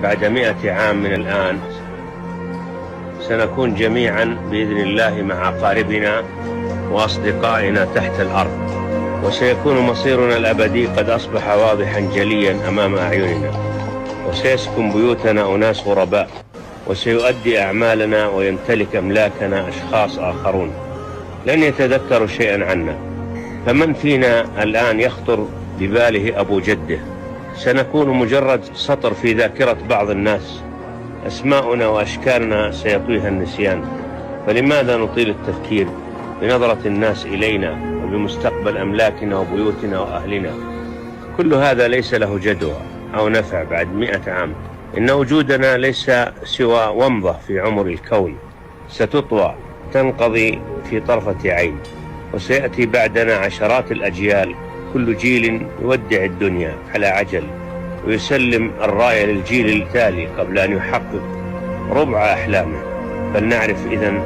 بعد 100 عام من الآن سنكون جميعا بإذن الله مع أقاربنا وأصدقائنا تحت الأرض، وسيكون مصيرنا الأبدي قد أصبح واضحا جليا أمام أعيننا، وسيسكن بيوتنا أناس غرباء، وسيؤدي أعمالنا ويمتلك أملاكنا أشخاص آخرون لن يتذكروا شيئا عنا. فمن فينا الآن يخطر بباله أبو جده؟ سنكون مجرد سطر في ذاكرة بعض الناس، أسماؤنا وأشكالنا سيطويها النسيان. فلماذا نطيل التفكير بنظرة الناس إلينا وبمستقبل أملاكنا وبيوتنا وأهلنا؟ كل هذا ليس له جدوى أو نفع بعد 100 عام. إن وجودنا ليس سوى ومضة في عمر الكون ستطوى تنقضي في طرفة عين، وسيأتي بعدنا عشرات الأجيال، كل جيل يودع الدنيا على عجل ويسلم الراية للجيل التالي قبل أن يحقق ربع أحلامه. فلنعرف إذن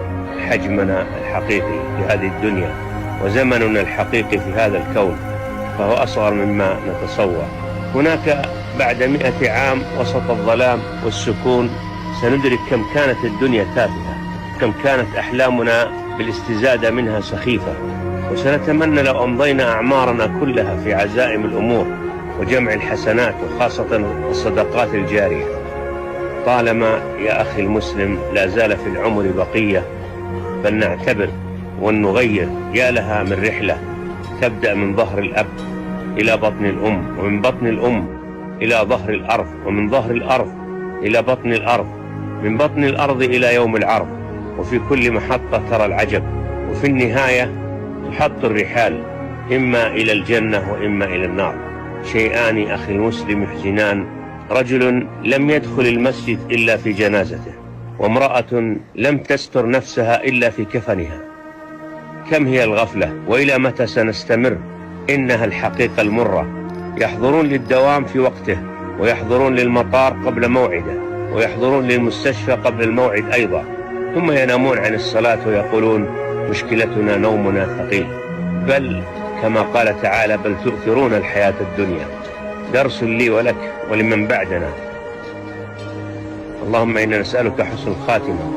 حجمنا الحقيقي في هذه الدنيا، وزمننا الحقيقي في هذا الكون فهو أصغر مما نتصور. هناك بعد 100 عام وسط الظلام والسكون سندرك كم كانت الدنيا تافهة، كم كانت أحلامنا بالاستزادة منها سخيفة، وسنتمنى لو أمضينا أعمارنا كلها في عزائم الأمور وجمع الحسنات، وخاصة الصدقات الجارية. طالما يا أخي المسلم لا زال في العمر بقية، فلنعتبر ونغير. يا لها من رحلة تبدأ من ظهر الأب إلى بطن الأم، ومن بطن الأم إلى ظهر الأرض، ومن ظهر الأرض إلى بطن الأرض، من بطن الأرض إلى يوم العرض. وفي كل محطة ترى العجب، وفي النهاية تحط الرحال إما إلى الجنة وإما إلى النار. شيئان أخي المسلم يحزنان: رجل لم يدخل المسجد إلا في جنازته، وامرأة لم تستر نفسها إلا في كفنها. كم هي الغفلة، وإلى متى سنستمر؟ إنها الحقيقة المرة. يحضرون للدوام في وقته، ويحضرون للمطار قبل موعده، ويحضرون للمستشفى قبل الموعد أيضا، ثم ينامون عن الصلاة ويقولون مشكلتنا نومنا ثقيل. بل كما قال تعالى: بل تؤثرون الحياة الدنيا. درس لي ولك ولمن بعدنا. اللهم إنا نسألك حسن الخاتمة